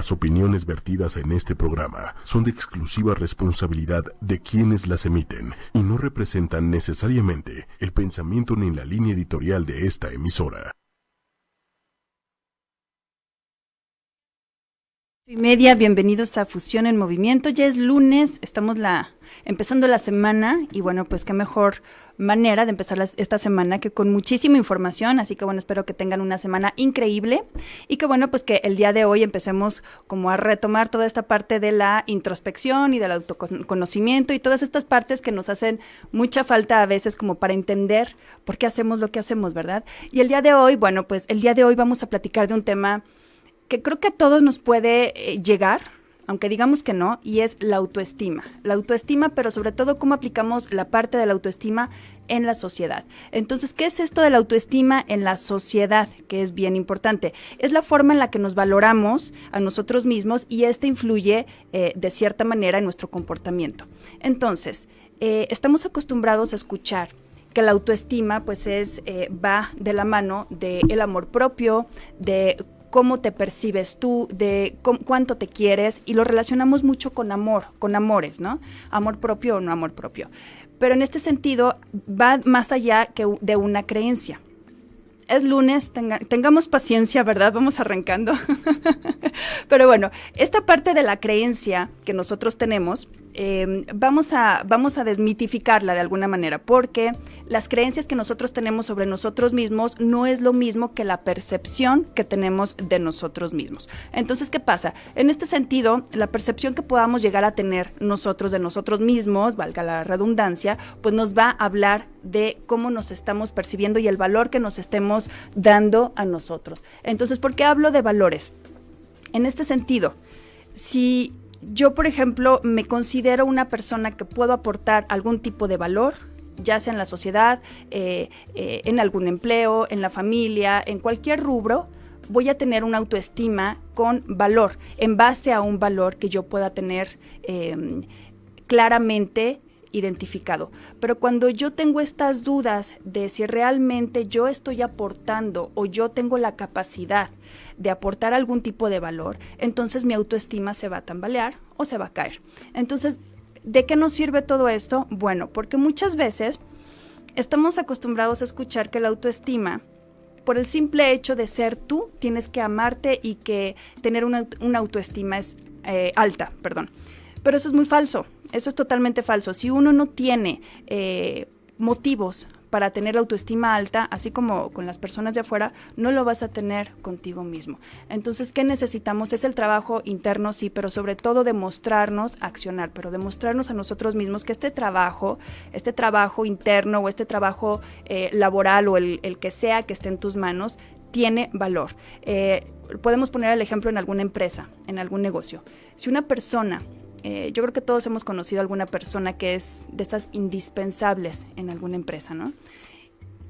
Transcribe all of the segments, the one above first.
Las opiniones vertidas en este programa son de exclusiva responsabilidad de quienes las emiten y no representan necesariamente el pensamiento ni la línea editorial de esta emisora. 8:30, bienvenidos a Fusión en Movimiento. Ya es lunes, estamos empezando la semana y bueno, pues qué mejor manera de empezar esta semana que con muchísima información, así que bueno, espero que tengan una semana increíble y que bueno, pues que el día de hoy empecemos como a retomar toda esta parte de la introspección y del autoconocimiento y todas estas partes que nos hacen mucha falta a veces como para entender por qué hacemos lo que hacemos, ¿verdad? Y el día de hoy, bueno, pues el día de hoy vamos a platicar de un tema que creo que a todos nos puede llegar, aunque digamos que no, y es la autoestima. La autoestima, pero sobre todo cómo aplicamos la parte de la autoestima en la sociedad. Entonces, ¿qué es esto de la autoestima en la sociedad? Que es bien importante. Es la forma en la que nos valoramos a nosotros mismos y esta influye de cierta manera en nuestro comportamiento. Entonces, estamos acostumbrados a escuchar que la autoestima pues va de la mano del amor propio, de cómo te percibes tú, de cuánto te quieres, y lo relacionamos mucho con amor, con amores, ¿no? Amor propio o no amor propio. Pero en este sentido va más allá que de una creencia. Es lunes, tengamos paciencia, ¿verdad? Vamos arrancando. Pero bueno, esta parte de la creencia que nosotros tenemos, vamos a desmitificarla de alguna manera, porque las creencias que nosotros tenemos sobre nosotros mismos no es lo mismo que la percepción que tenemos de nosotros mismos. Entonces, ¿qué pasa? En este sentido, la percepción que podamos llegar a tener nosotros de nosotros mismos, valga la redundancia, pues nos va a hablar de cómo nos estamos percibiendo y el valor que nos estemos dando a nosotros. Entonces, ¿por qué hablo de valores? En este sentido, si yo, por ejemplo, me considero una persona que puedo aportar algún tipo de valor, ya sea en la sociedad, en algún empleo, en la familia, en cualquier rubro, voy a tener una autoestima con valor, en base a un valor que yo pueda tener claramente identificado. Pero cuando yo tengo estas dudas de si realmente yo estoy aportando o yo tengo la capacidad de aportar algún tipo de valor, entonces mi autoestima se va a tambalear o se va a caer. Entonces, ¿de qué nos sirve todo esto? Bueno, porque muchas veces estamos acostumbrados a escuchar que la autoestima, por el simple hecho de ser tú, tienes que amarte y que tener una autoestima es alta, perdón. Pero eso es muy falso, eso es totalmente falso. Si uno no tiene motivos para tener la autoestima alta, así como con las personas de afuera, no lo vas a tener contigo mismo. Entonces, ¿qué necesitamos? Es el trabajo interno, sí, pero sobre todo demostrarnos, accionar, pero demostrarnos a nosotros mismos que este trabajo interno o este trabajo laboral o el que sea que esté en tus manos, tiene valor. Podemos poner el ejemplo en alguna empresa, en algún negocio. Si una persona, yo creo que todos hemos conocido a alguna persona que es de esas indispensables en alguna empresa, ¿no?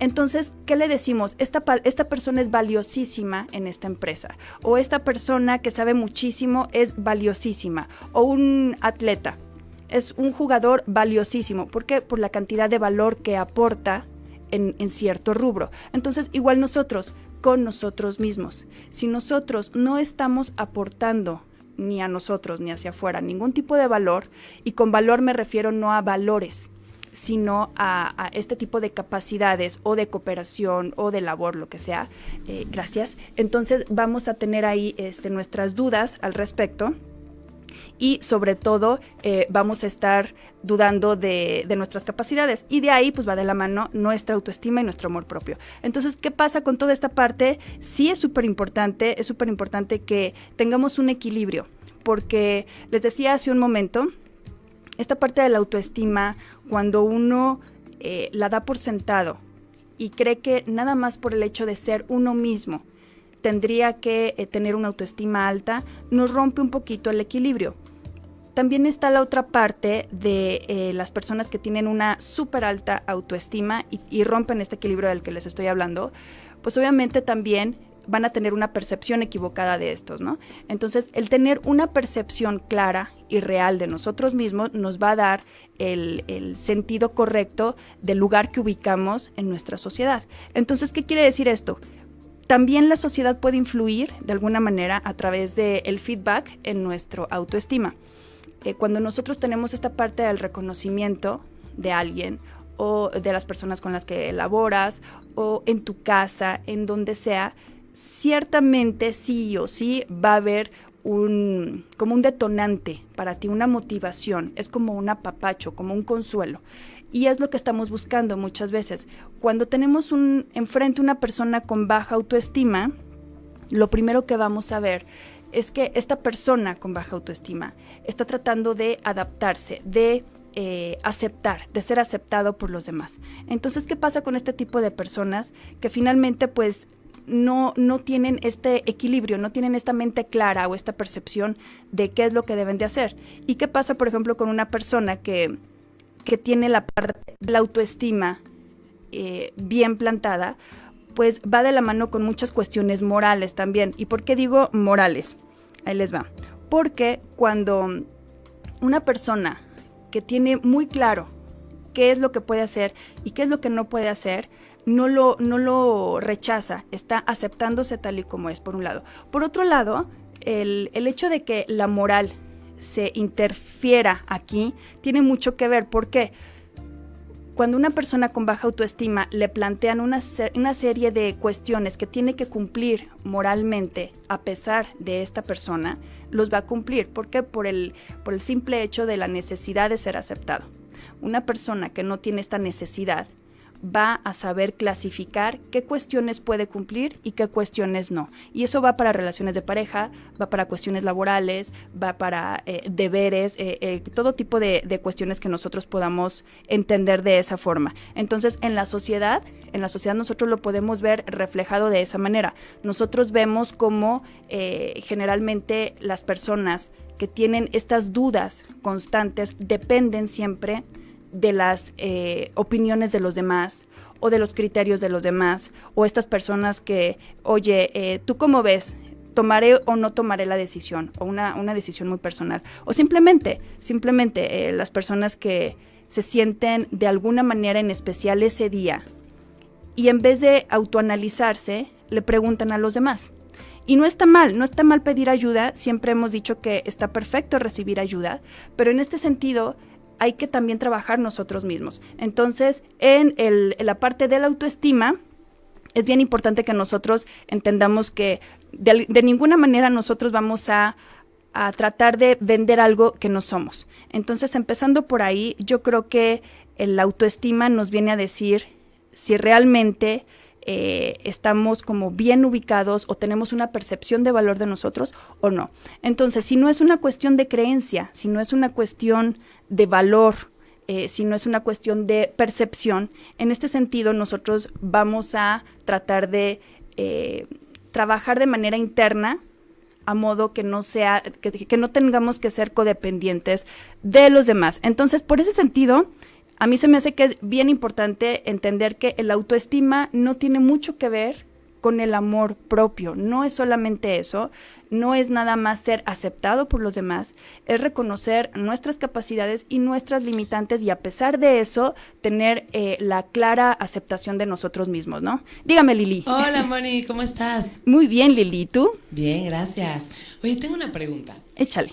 Entonces, ¿qué le decimos? Esta persona es valiosísima en esta empresa, o esta persona que sabe muchísimo es valiosísima, o un atleta es un jugador valiosísimo. ¿Por qué? Por la cantidad de valor que aporta en cierto rubro. Entonces, igual nosotros, con nosotros mismos, si nosotros no estamos aportando ni a nosotros ni hacia afuera ningún tipo de valor, y con valor me refiero no a valores, sino a este tipo de capacidades o de cooperación o de labor, lo que sea, gracias, entonces vamos a tener ahí nuestras dudas al respecto. Y sobre todo vamos a estar dudando de nuestras capacidades, y de ahí pues va de la mano nuestra autoestima y nuestro amor propio. Entonces, ¿qué pasa con toda esta parte? Sí, es súper importante que tengamos un equilibrio, porque les decía hace un momento, esta parte de la autoestima, cuando uno la da por sentado y cree que nada más por el hecho de ser uno mismo tendría que tener una autoestima alta, nos rompe un poquito el equilibrio. También está la otra parte de las personas que tienen una súper alta autoestima y rompen este equilibrio del que les estoy hablando, pues obviamente también van a tener una percepción equivocada de estos, ¿no? Entonces, el tener una percepción clara y real de nosotros mismos nos va a dar el sentido correcto del lugar que ubicamos en nuestra sociedad. Entonces, ¿qué quiere decir esto? También la sociedad puede influir de alguna manera a través del feedback en nuestro autoestima. Cuando nosotros tenemos esta parte del reconocimiento de alguien o de las personas con las que laboras o en tu casa, en donde sea, ciertamente sí o sí va a haber como un detonante para ti, una motivación, es como un apapacho, como un consuelo. Y es lo que estamos buscando muchas veces. Cuando tenemos enfrente una persona con baja autoestima, lo primero que vamos a ver es que esta persona con baja autoestima está tratando de adaptarse, de aceptar, de ser aceptado por los demás. Entonces, ¿qué pasa con este tipo de personas? Que finalmente, pues, no tienen este equilibrio, no tienen esta mente clara o esta percepción de qué es lo que deben de hacer. ¿Y qué pasa, por ejemplo, con una persona que tiene la parte de la autoestima bien plantada? Pues va de la mano con muchas cuestiones morales también. ¿Y por qué digo morales? Ahí les va. Porque cuando una persona que tiene muy claro qué es lo que puede hacer y qué es lo que no puede hacer, no lo rechaza, está aceptándose tal y como es, por un lado. Por otro lado, el hecho de que la moral se interfiera aquí tiene mucho que ver. ¿Por qué? Cuando una persona con baja autoestima le plantean una serie de cuestiones que tiene que cumplir moralmente a pesar de esta persona, los va a cumplir. ¿Por qué? Por el simple hecho de la necesidad de ser aceptado. Una persona que no tiene esta necesidad va a saber clasificar qué cuestiones puede cumplir y qué cuestiones no. Y eso va para relaciones de pareja, va para cuestiones laborales, va para deberes, todo tipo de cuestiones que nosotros podamos entender de esa forma. Entonces, en la sociedad nosotros lo podemos ver reflejado de esa manera. Nosotros vemos cómo generalmente las personas que tienen estas dudas constantes dependen siempre de las opiniones de los demás o de los criterios de los demás, o estas personas que, oye, ¿tú cómo ves? ¿Tomaré o no tomaré la decisión? O una decisión muy personal. O simplemente las personas que se sienten de alguna manera en especial ese día y en vez de autoanalizarse, le preguntan a los demás. Y no está mal pedir ayuda, siempre hemos dicho que está perfecto recibir ayuda, pero en este sentido hay que también trabajar nosotros mismos. Entonces, en la parte de la autoestima, es bien importante que nosotros entendamos que de ninguna manera nosotros vamos a tratar de vender algo que no somos. Entonces, empezando por ahí, yo creo que la autoestima nos viene a decir si realmente estamos como bien ubicados o tenemos una percepción de valor de nosotros o no. Entonces, si no es una cuestión de creencia, si no es una cuestión de valor, si no es una cuestión de percepción, en este sentido nosotros vamos a tratar de trabajar de manera interna, a modo que no sea, que no tengamos que ser codependientes de los demás. Entonces, por ese sentido, a mí se me hace que es bien importante entender que el autoestima no tiene mucho que ver con el amor propio. No es solamente eso, no es nada más ser aceptado por los demás, es reconocer nuestras capacidades y nuestras limitantes y a pesar de eso, tener la clara aceptación de nosotros mismos, ¿no? Dígame, Lili. Hola, Moni, ¿cómo estás? Muy bien, Lili, ¿tú? Bien, gracias. Oye, tengo una pregunta. Échale.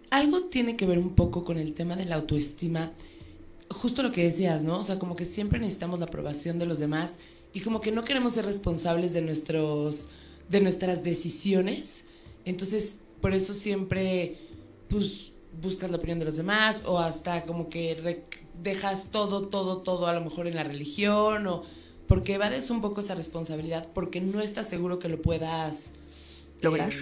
Algo tiene que ver un poco con el tema de la autoestima. Justo lo que decías, ¿no? O sea, como que siempre necesitamos la aprobación de los demás y como que no queremos ser responsables de nuestras decisiones. Entonces, por eso siempre, pues, buscas la opinión de los demás o hasta como que dejas todo a lo mejor en la religión o porque evades un poco esa responsabilidad porque no estás seguro que lo puedas lograr.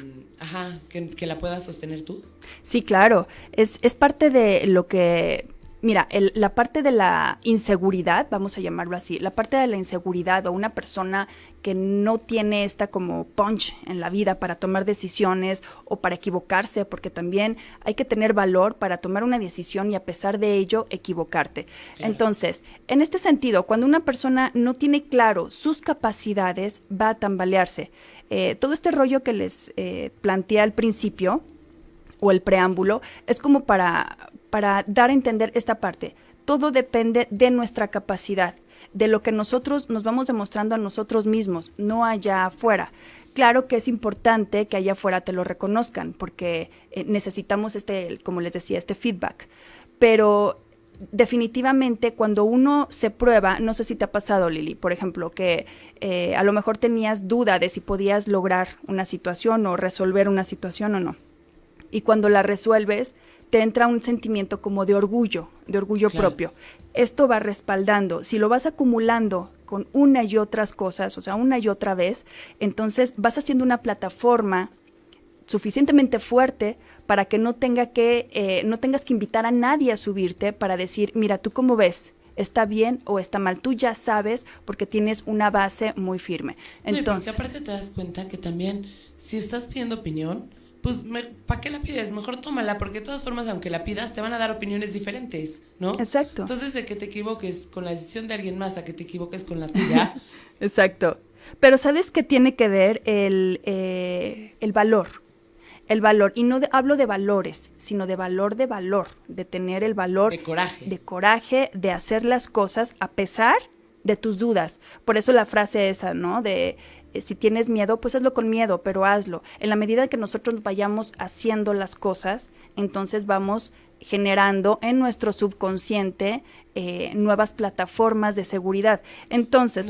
Que la puedas sostener tú. Sí, claro. Es parte de lo que... Mira, la parte de la inseguridad, vamos a llamarlo así, la parte de la inseguridad o una persona que no tiene esta como punch en la vida para tomar decisiones o para equivocarse, porque también hay que tener valor para tomar una decisión y a pesar de ello equivocarte. Claro. Entonces, en este sentido, cuando una persona no tiene claro sus capacidades, va a tambalearse. Todo este rollo que les planteé al principio o el preámbulo es como para dar a entender esta parte. Todo depende de nuestra capacidad. de lo que nosotros nos vamos demostrando a nosotros mismos, no allá afuera. Claro que es importante que allá afuera te lo reconozcan, porque necesitamos como les decía, este feedback. Pero definitivamente cuando uno se prueba, no sé si te ha pasado, Lili, por ejemplo, que a lo mejor tenías duda de si podías lograr una situación o resolver una situación o no. Y cuando la resuelves, te entra un sentimiento como de orgullo claro. propio. Esto va respaldando. Si lo vas acumulando con una y otras cosas, o sea, una y otra vez, entonces vas haciendo una plataforma suficientemente fuerte para que no tengas que invitar a nadie a subirte para decir, mira, ¿tú cómo ves? ¿Está bien o está mal? Tú ya sabes porque tienes una base muy firme. Entonces, porque aparte te das cuenta que también, si estás pidiendo opinión, pues, ¿para qué la pides? Mejor tómala, porque de todas formas, aunque la pidas, te van a dar opiniones diferentes, ¿no? Exacto. Entonces, de que te equivoques con la decisión de alguien más a que te equivoques con la tuya. Exacto. Pero ¿sabes qué tiene que ver el valor? El valor, y no hablo de valores, sino de valor, de tener el valor. De coraje. De coraje, de hacer las cosas a pesar de tus dudas. Por eso la frase esa, ¿no? De si tienes miedo, pues hazlo con miedo, pero hazlo. En la medida que nosotros vayamos haciendo las cosas, entonces vamos generando en nuestro subconsciente nuevas plataformas de seguridad. Entonces,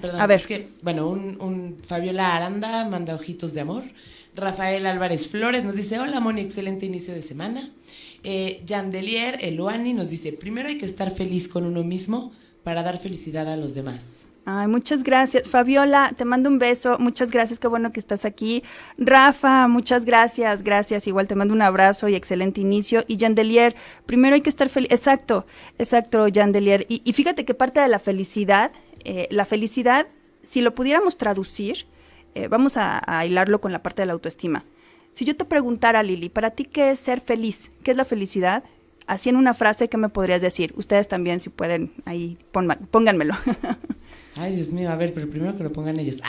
perdón, a ver. Es que, bueno, un Fabiola Aranda manda ojitos de amor. Rafael Álvarez Flores nos dice, hola Moni, excelente inicio de semana. Yandelier Eloani nos dice, primero hay que estar feliz con uno mismo para dar felicidad a los demás. Ay, muchas gracias. Fabiola, te mando un beso. Muchas gracias, qué bueno que estás aquí. Rafa, muchas gracias. Igual te mando un abrazo y excelente inicio. Y Yandelier, primero hay que estar feliz. Exacto, Yandelier. Y fíjate que parte de la felicidad, si lo pudiéramos traducir, vamos a hilarlo con la parte de la autoestima. Si yo te preguntara, Lili, para ti, ¿qué es ser feliz? ¿Qué es la felicidad? Así en una frase, ¿qué me podrías decir? Ustedes también, si pueden, ahí pónganmelo. Ay, Dios mío, a ver, pero primero que lo pongan ellos.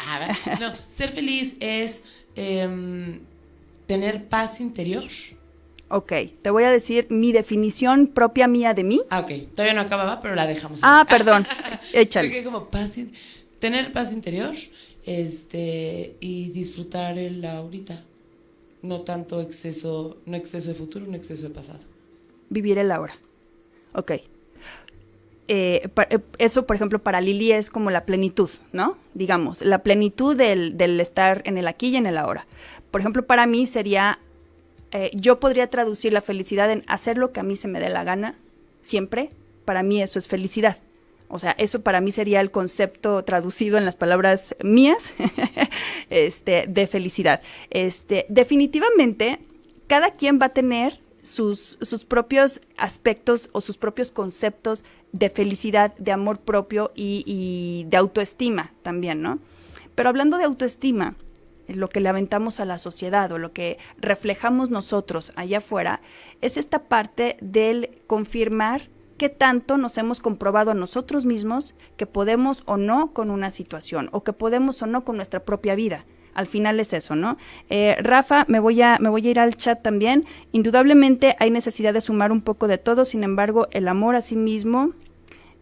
No, ser feliz es tener paz interior. Ok, te voy a decir mi definición propia mía de mí. Ok, todavía no acababa, pero la dejamos. Perdón, échale. Porque como tener paz interior, y disfrutar el ahorita. No tanto exceso de futuro, no exceso de pasado. Vivir el ahora. Ok. Eso, por ejemplo, para Lili es como la plenitud, ¿no? Digamos, la plenitud del estar en el aquí y en el ahora. Por ejemplo, para mí sería, yo podría traducir la felicidad en hacer lo que a mí se me dé la gana, siempre. Para mí eso es felicidad. O sea, eso para mí sería el concepto traducido en las palabras mías de felicidad. Definitivamente, cada quien va a tener sus propios aspectos o sus propios conceptos de felicidad, de amor propio y de autoestima también, ¿no? Pero hablando de autoestima, lo que le aventamos a la sociedad o lo que reflejamos nosotros allá afuera, es esta parte del confirmar qué tanto nos hemos comprobado a nosotros mismos que podemos o no con una situación o que podemos o no con nuestra propia vida. Al final es eso, ¿no? Rafa, me voy a ir al chat también. Indudablemente hay necesidad de sumar un poco de todo, sin embargo, el amor a sí mismo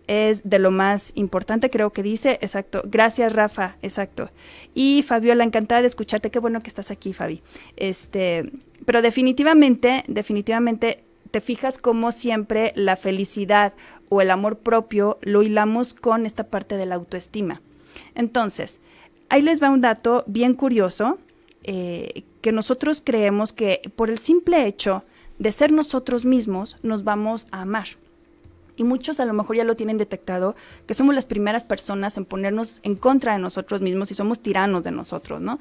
es de lo más importante, creo que dice. Exacto. Gracias, Rafa. Exacto. Y Fabiola, encantada de escucharte. Qué bueno que estás aquí, Fabi. Pero definitivamente, te fijas cómo siempre la felicidad o el amor propio lo hilamos con esta parte de la autoestima. Entonces, ahí les va un dato bien curioso, que nosotros creemos que por el simple hecho de ser nosotros mismos nos vamos a amar. Y muchos a lo mejor ya lo tienen detectado, que somos las primeras personas en ponernos en contra de nosotros mismos y somos tiranos de nosotros, ¿no?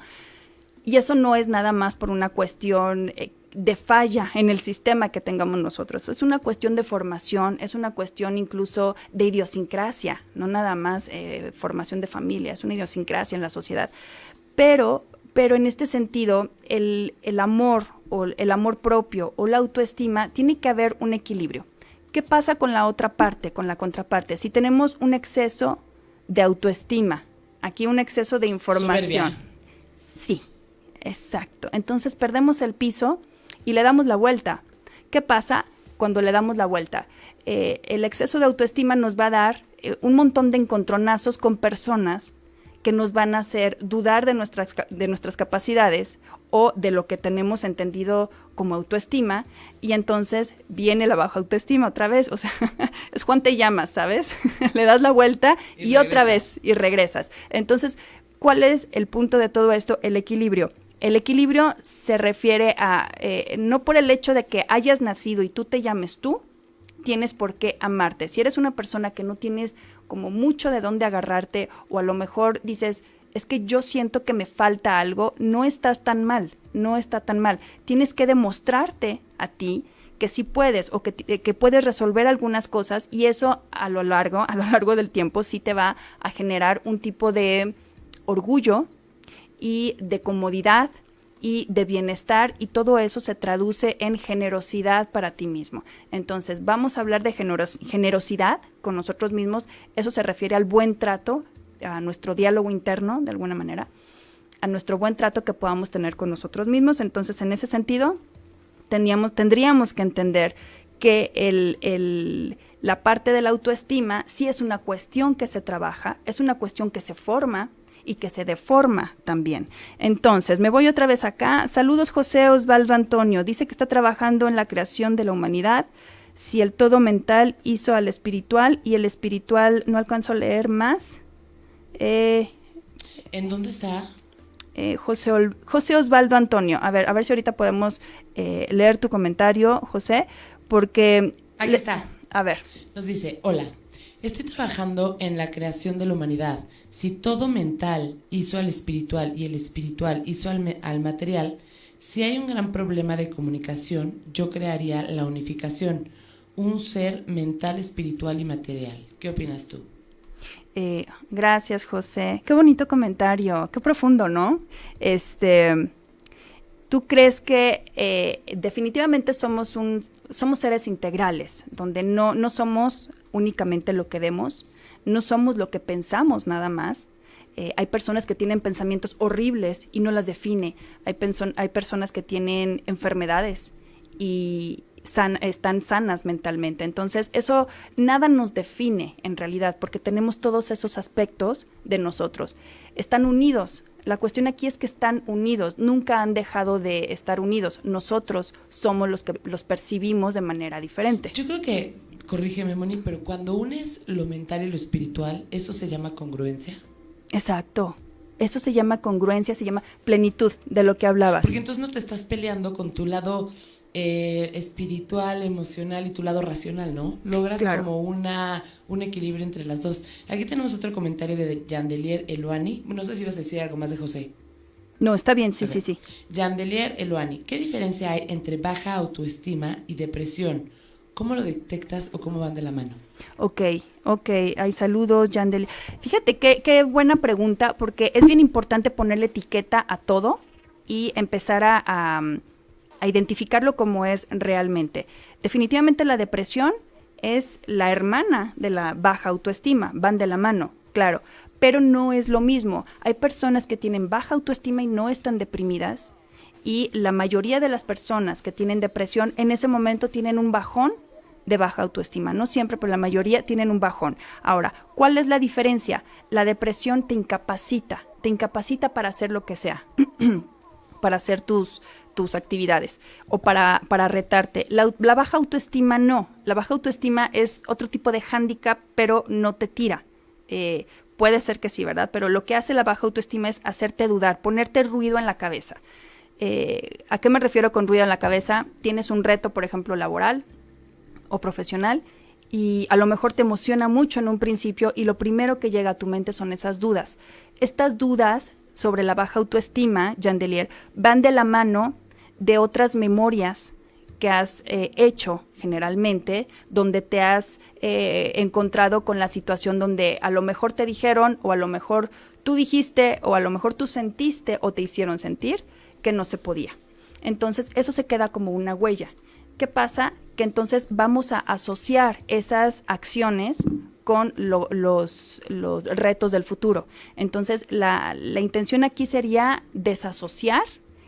Y eso no es nada más por una cuestión de falla en el sistema que tengamos nosotros. Es una cuestión de formación, es una cuestión incluso de idiosincrasia, no nada más formación de familia, es una idiosincrasia en la sociedad. Pero en este sentido, el amor o el amor propio o la autoestima, tiene que haber un equilibrio. ¿Qué pasa con la otra parte, con la contraparte? Si tenemos un exceso de autoestima, aquí un exceso de información. Soberbia. Sí, exacto. Entonces perdemos el piso y le damos la vuelta. ¿Qué pasa cuando le damos la vuelta? El exceso de autoestima nos va a dar un montón de encontronazos con personas que nos van a hacer dudar de nuestras capacidades o de lo que tenemos entendido como autoestima, y entonces viene la baja autoestima otra vez, o sea, es Juan te llamas, ¿sabes? Le das la vuelta y otra vez y regresas. Entonces, ¿cuál es el punto de todo esto? El equilibrio. El equilibrio se refiere a, no por el hecho de que hayas nacido y tú te llames tú, tienes por qué amarte. Si eres una persona que no tienes como mucho de dónde agarrarte, o a lo mejor dices, es que yo siento que me falta algo, no estás tan mal, no está tan mal. Tienes que demostrarte a ti que sí puedes, o que puedes resolver algunas cosas, y eso a lo largo del tiempo sí te va a generar un tipo de orgullo y de comodidad y de bienestar, y todo eso se traduce en generosidad para ti mismo. Entonces, vamos a hablar de generosidad con nosotros mismos. Eso se refiere al buen trato, a nuestro diálogo interno, de alguna manera, a nuestro buen trato que podamos tener con nosotros mismos. Entonces, en ese sentido, tendríamos que entender que la parte de la autoestima sí es una cuestión que se trabaja, es una cuestión que se forma y que se deforma también. Entonces, me voy otra vez acá. Saludos, José Osvaldo Antonio. Dice que está trabajando en la creación de la humanidad. Si el todo mental hizo al espiritual y el espiritual, no alcanzo a leer más. ¿En dónde está? José Osvaldo Antonio. A ver si ahorita podemos leer tu comentario, José, porque... Aquí está. A ver. Nos dice, hola. Estoy trabajando en la creación de la humanidad. Si todo mental hizo al espiritual y el espiritual hizo al material, si hay un gran problema de comunicación, yo crearía la unificación, un ser mental, espiritual y material. ¿Qué opinas tú? Gracias, José. Qué bonito comentario, qué profundo, ¿no? ¿Tú crees que definitivamente somos seres integrales, donde no somos únicamente lo que vemos, no somos lo que pensamos nada más? Hay personas que tienen pensamientos horribles y no las define. Hay personas que tienen enfermedades y están sanas mentalmente. Entonces, eso nada nos define en realidad, porque tenemos todos esos aspectos de nosotros. Están unidos. La cuestión aquí es que están unidos, nunca han dejado de estar unidos. Nosotros somos los que los percibimos de manera diferente. Yo creo que, corrígeme, Moni, pero cuando unes lo mental y lo espiritual, ¿eso se llama congruencia? Exacto. Eso se llama congruencia, se llama plenitud, de lo que hablabas. Porque entonces no te estás peleando con tu lado espiritual, emocional y tu lado racional, ¿no? Logras como un equilibrio entre las dos. Aquí tenemos otro comentario de Yandelier Eluani. No sé si ibas a decir algo más de José. No, está bien, sí. Yandelier Eluani, ¿qué diferencia hay entre baja autoestima y depresión? ¿Cómo lo detectas o cómo van de la mano? Ok, hay saludos, Yandelier. Fíjate qué buena pregunta, porque es bien importante ponerle etiqueta a todo y empezar a identificarlo como es realmente. Definitivamente la depresión es la hermana de la baja autoestima, van de la mano, claro, pero no es lo mismo. Hay personas que tienen baja autoestima y no están deprimidas, y la mayoría de las personas que tienen depresión en ese momento tienen un bajón de baja autoestima. No siempre, pero la mayoría tienen un bajón. Ahora, ¿cuál es la diferencia? La depresión te incapacita para hacer lo que sea, para hacer tus actividades o para retarte. La baja autoestima no. La baja autoestima es otro tipo de hándicap, pero no te tira. Puede ser que sí, ¿verdad? Pero lo que hace la baja autoestima es hacerte dudar, ponerte ruido en la cabeza. ¿A qué me refiero con ruido en la cabeza? Tienes un reto, por ejemplo, laboral o profesional, y a lo mejor te emociona mucho en un principio, y lo primero que llega a tu mente son esas dudas. Estas dudas sobre la baja autoestima, Yandelier, van de la mano de otras memorias que has hecho generalmente, donde te has encontrado con la situación donde a lo mejor te dijeron, o a lo mejor tú dijiste, o a lo mejor tú sentiste o te hicieron sentir que no se podía. Entonces eso se queda como una huella. ¿Qué pasa? Que entonces vamos a asociar esas acciones con los retos del futuro. Entonces la intención aquí sería desasociar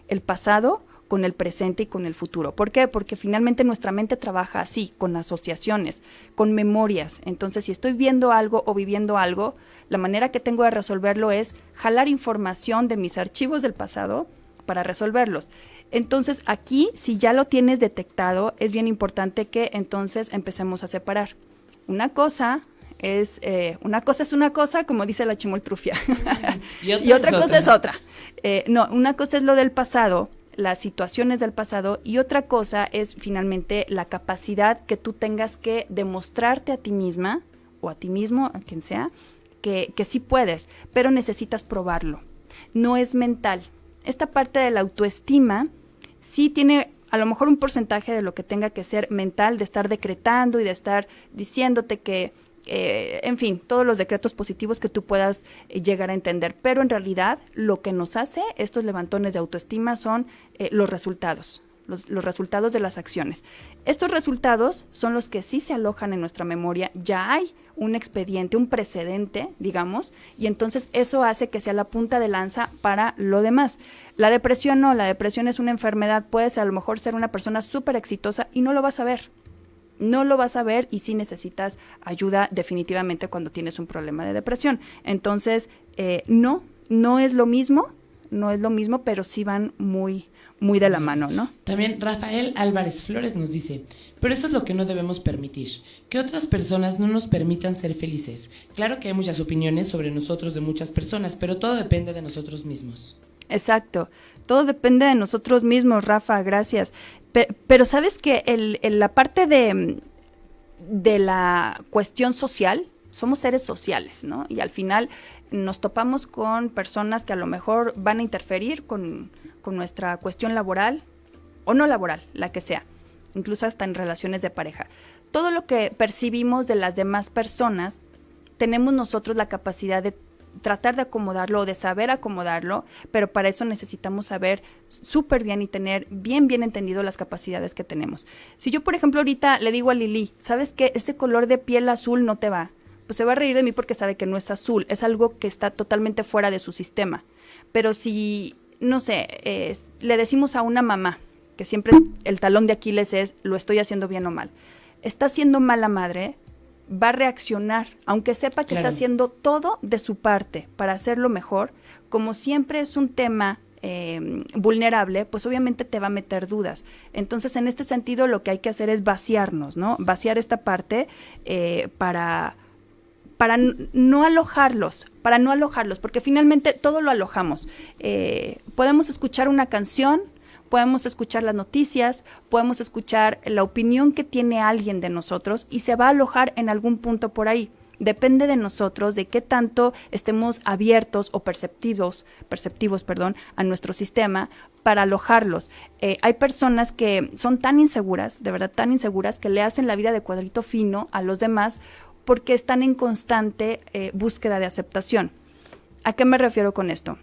el pasado con el presente y con el futuro. ¿Por qué? Porque finalmente nuestra mente trabaja así, con asociaciones, con memorias. Entonces, si estoy viendo algo o viviendo algo, la manera que tengo de resolverlo es jalar información de mis archivos del pasado para resolverlos. Entonces, aquí, si ya lo tienes detectado, es bien importante que entonces empecemos a separar. Una cosa es una cosa, como dice la chimoltrufia, y otra cosa es otra. No, una cosa es lo del pasado, las situaciones del pasado, y otra cosa es finalmente la capacidad que tú tengas que demostrarte a ti misma o a ti mismo, a quien sea, que sí puedes, pero necesitas probarlo. No es mental. Esta parte de la autoestima sí tiene a lo mejor un porcentaje de lo que tenga que ser mental, de estar decretando y de estar diciéndote que, en fin, todos los decretos positivos que tú puedas llegar a entender. Pero en realidad lo que nos hace estos levantones de autoestima son los resultados. Los resultados de las acciones. Estos resultados son los que sí se alojan en nuestra memoria. Ya hay un expediente, un precedente, digamos, y entonces eso hace que sea la punta de lanza para lo demás. La depresión no, la depresión es una enfermedad. Puedes a lo mejor ser una persona súper exitosa y no lo vas a ver. No lo vas a ver y sí necesitas ayuda definitivamente cuando tienes un problema de depresión. Entonces, no es lo mismo, pero sí van muy de la mano, ¿no? También Rafael Álvarez Flores nos dice, pero eso es lo que no debemos permitir, que otras personas no nos permitan ser felices. Claro que hay muchas opiniones sobre nosotros de muchas personas, pero todo depende de nosotros mismos. Exacto, todo depende de nosotros mismos, Rafa, gracias. Pero ¿sabes que la parte de la cuestión social, somos seres sociales, ¿no? Y al final nos topamos con personas que a lo mejor van a interferir con nuestra cuestión laboral o no laboral, la que sea, incluso hasta en relaciones de pareja. Todo lo que percibimos de las demás personas, tenemos nosotros la capacidad de tratar de acomodarlo o de saber acomodarlo, pero para eso necesitamos saber súper bien y tener bien entendido las capacidades que tenemos. Si yo, por ejemplo, ahorita le digo a Lili, ¿sabes qué? Este color de piel azul no te va. Pues se va a reír de mí porque sabe que no es azul, es algo que está totalmente fuera de su sistema. Pero si, no sé, le decimos a una mamá, que siempre el talón de Aquiles es, lo estoy haciendo bien o mal. Está siendo mala madre, va a reaccionar, aunque sepa que está haciendo todo de su parte para hacerlo mejor. Como siempre es un tema vulnerable, pues obviamente te va a meter dudas. Entonces, en este sentido, lo que hay que hacer es vaciarnos, ¿no? Vaciar esta parte para no alojarlos, porque finalmente todo lo alojamos. Podemos escuchar una canción, podemos escuchar las noticias, podemos escuchar la opinión que tiene alguien de nosotros y se va a alojar en algún punto por ahí. Depende de nosotros, de qué tanto estemos abiertos o perceptivos, a nuestro sistema para alojarlos. Hay personas que son tan inseguras, de verdad tan inseguras, que le hacen la vida de cuadrito fino a los demás porque están en constante búsqueda de aceptación. ¿A qué me refiero con esto?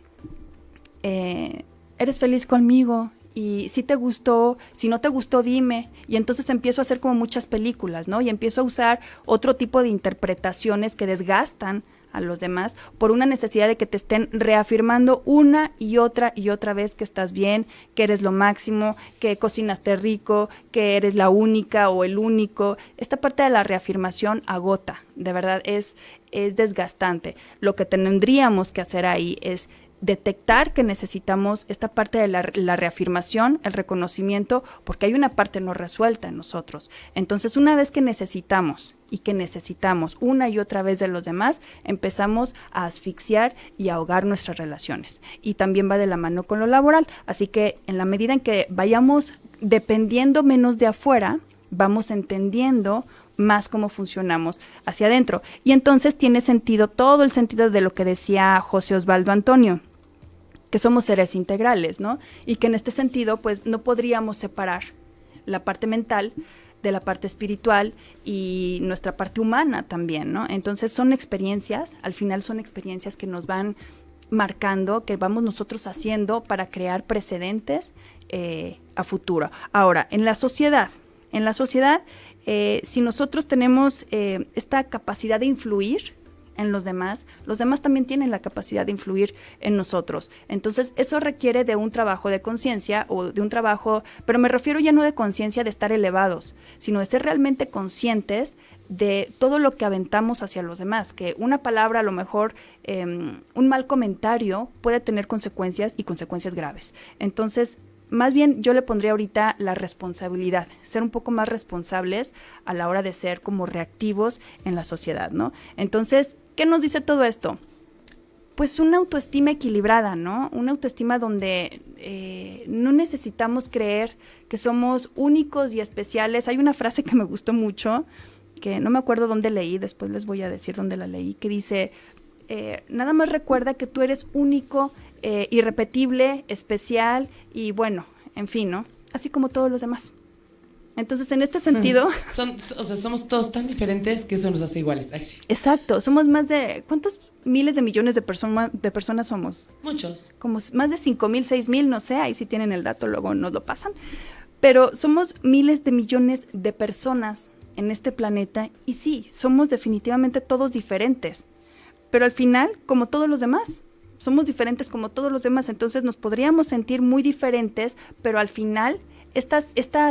¿Eres feliz conmigo? Y si te gustó, si no te gustó, dime. Y entonces empiezo a hacer como muchas películas, ¿no? Y empiezo a usar otro tipo de interpretaciones que desgastan a los demás por una necesidad de que te estén reafirmando una y otra vez que estás bien, que eres lo máximo, que cocinaste rico, que eres la única o el único. Esta parte de la reafirmación agota, de verdad es desgastante. Lo que tendríamos que hacer ahí es detectar que necesitamos esta parte de la reafirmación, el reconocimiento, porque hay una parte no resuelta en nosotros. Entonces, una vez que necesitamos una y otra vez de los demás, empezamos a asfixiar y a ahogar nuestras relaciones. Y también va de la mano con lo laboral. Así que en la medida en que vayamos dependiendo menos de afuera, vamos entendiendo más cómo funcionamos hacia adentro. Y entonces tiene sentido, todo el sentido de lo que decía José Osvaldo Antonio, que somos seres integrales, ¿no? Y que en este sentido, pues, no podríamos separar la parte mental de la parte espiritual y nuestra parte humana también, ¿no? Entonces son experiencias, al final son experiencias que nos van marcando, que vamos nosotros haciendo para crear precedentes a futuro. Ahora, en la sociedad, si nosotros tenemos esta capacidad de influir en los demás también tienen la capacidad de influir en nosotros. Entonces, eso requiere de un trabajo de conciencia o de un trabajo, pero me refiero ya no de conciencia de estar elevados, sino de ser realmente conscientes de todo lo que aventamos hacia los demás, que una palabra, a lo mejor un mal comentario puede tener consecuencias y consecuencias graves. Entonces, más bien yo le pondría ahorita la responsabilidad, ser un poco más responsables a la hora de ser como reactivos en la sociedad, ¿no? Entonces, ¿qué nos dice todo esto? Pues una autoestima equilibrada, ¿no? Una autoestima donde no necesitamos creer que somos únicos y especiales. Hay una frase que me gustó mucho, que no me acuerdo dónde leí, después les voy a decir dónde la leí, que dice, nada más recuerda que tú eres único, irrepetible, especial y bueno, en fin, ¿no? Así como todos los demás. Entonces, en este sentido... somos todos tan diferentes que eso nos hace iguales. Ay, sí. Exacto, somos más de... ¿Cuántos miles de millones de personas somos? Muchos. Como más de 5,000, 6,000, no sé, ahí sí tienen el dato, luego nos lo pasan. Pero somos miles de millones de personas en este planeta y sí, somos definitivamente todos diferentes. Pero al final, como todos los demás, somos diferentes como todos los demás, entonces nos podríamos sentir muy diferentes, pero al final esta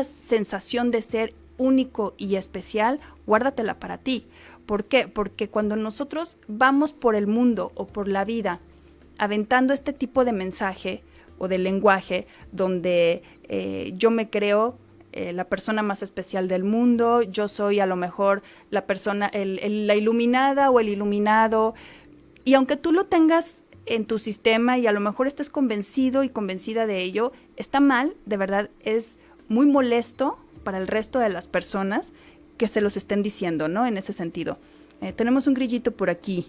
sensación de ser único y especial, guárdatela para ti. ¿Por qué? Porque cuando nosotros vamos por el mundo o por la vida aventando este tipo de mensaje o de lenguaje donde yo me creo la persona más especial del mundo, yo soy a lo mejor la persona, la iluminada o el iluminado, y aunque tú lo tengas en tu sistema y a lo mejor estés convencido y convencida de ello, está mal, de verdad es muy molesto para el resto de las personas que se los estén diciendo, ¿no? En ese sentido. Tenemos un grillito por aquí.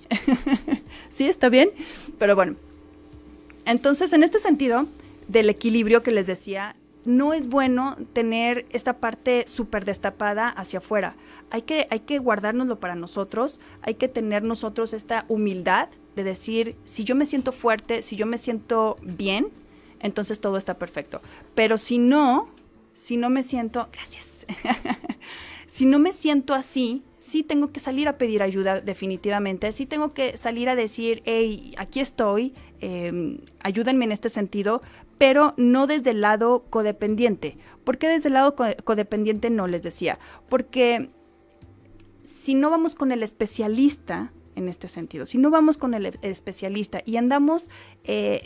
¿Sí? ¿Está bien? Pero bueno. Entonces, en este sentido del equilibrio que les decía, no es bueno tener esta parte súper destapada hacia afuera. Hay que guardárnoslo para nosotros, hay que tener nosotros esta humildad de decir, si yo me siento fuerte, si yo me siento bien, entonces todo está perfecto. Pero si no me siento, gracias, si no me siento así, sí tengo que salir a pedir ayuda definitivamente, sí tengo que salir a decir, hey, aquí estoy, ayúdenme en este sentido, pero no desde el lado codependiente. ¿Por qué desde el lado codependiente no les decía? Porque si no vamos con el especialista en este sentido, si no vamos con el especialista y andamos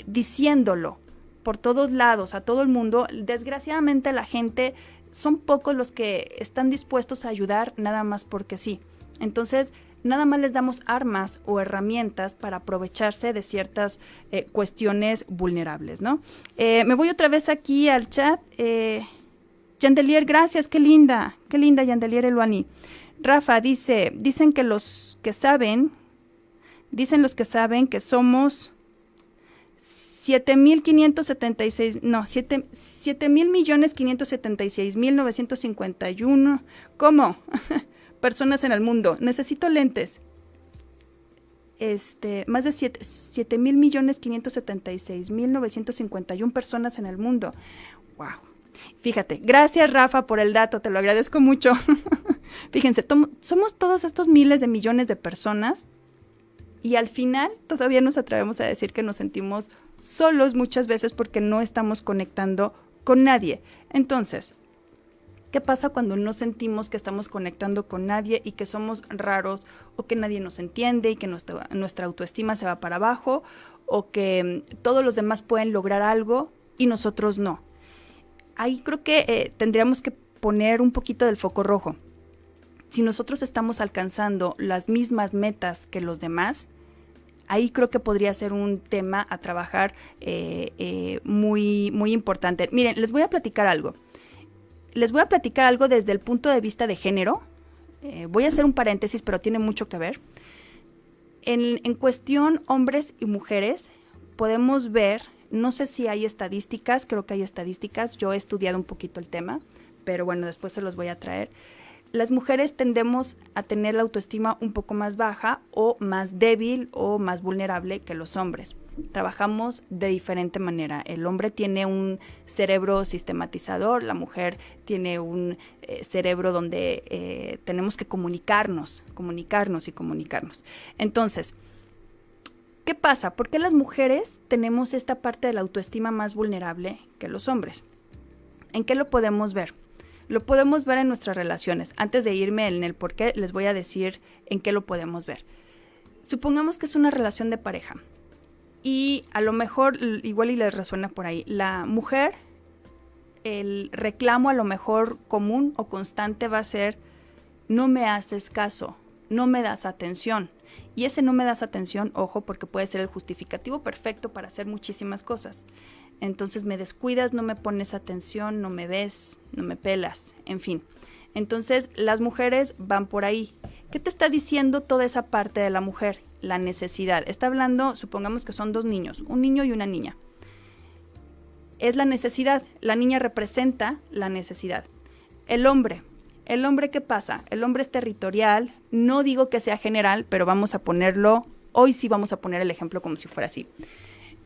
diciéndolo por todos lados, a todo el mundo, desgraciadamente la gente, son pocos los que están dispuestos a ayudar nada más porque sí. Entonces, nada más les damos armas o herramientas para aprovecharse de ciertas cuestiones vulnerables, ¿no? Me voy otra vez aquí al chat. Yandelier, gracias, qué linda Yandelier Eluani. Rafa dice, dicen los que saben que somos 7,576,951 ¿cómo? Personas en el mundo. Necesito lentes. Más de 7,576,951 personas en el mundo. Wow. Fíjate, gracias Rafa por el dato, te lo agradezco mucho. Fíjense, somos todos estos miles de millones de personas y al final todavía nos atrevemos a decir que nos sentimos solos muchas veces porque no estamos conectando con nadie. Entonces, ¿qué pasa cuando no sentimos que estamos conectando con nadie y que somos raros o que nadie nos entiende y que nuestra autoestima se va para abajo o que todos los demás pueden lograr algo y nosotros no? Ahí creo que tendríamos que poner un poquito del foco rojo. Si nosotros estamos alcanzando las mismas metas que los demás, ahí creo que podría ser un tema a trabajar muy, muy importante. Miren, les voy a platicar algo. Les voy a platicar algo desde el punto de vista de género. Voy a hacer un paréntesis, pero tiene mucho que ver. En cuestión hombres y mujeres, podemos ver, no sé si hay estadísticas, creo que hay estadísticas. Yo he estudiado un poquito el tema, pero bueno, después se los voy a traer. Las mujeres tendemos a tener la autoestima un poco más baja o más débil o más vulnerable que los hombres. trabajamos de diferente manera. El hombre tiene un cerebro sistematizador, la mujer tiene un cerebro donde tenemos que comunicarnos. Entonces, ¿qué pasa? ¿Por qué las mujeres tenemos esta parte de la autoestima más vulnerable que los hombres? ¿En qué lo podemos ver? Lo podemos ver en nuestras relaciones. Antes de irme en el por qué, les voy a decir en qué lo podemos ver. Supongamos que es una relación de pareja y a lo mejor, igual y les resuena por ahí, la mujer, el reclamo a lo mejor común o constante va a ser: no me haces caso, no me das atención. Y ese no me das atención, ojo, porque puede ser el justificativo perfecto para hacer muchísimas cosas. Entonces me descuidas, no me pones atención, no me ves, no me pelas, en fin. Entonces las mujeres van por ahí. ¿Qué te está diciendo toda esa parte de la mujer? La necesidad. Está hablando, supongamos que son dos niños, un niño y una niña. Es la necesidad. La niña representa la necesidad. El hombre, ¿qué pasa? El hombre es territorial. No digo que sea general, pero vamos a ponerlo, hoy sí vamos a poner el ejemplo como si fuera así.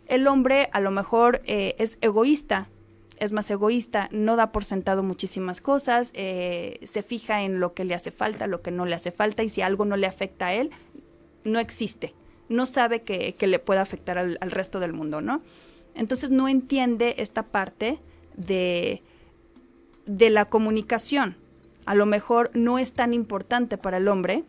El hombre a lo mejor es egoísta. Es más egoísta, no da por sentado muchísimas cosas, se fija en lo que le hace falta, lo que no le hace falta, y si algo no le afecta a él, no existe, no sabe que le pueda afectar al resto del mundo, ¿no? Entonces no entiende esta parte de la comunicación. A lo mejor no es tan importante para el hombre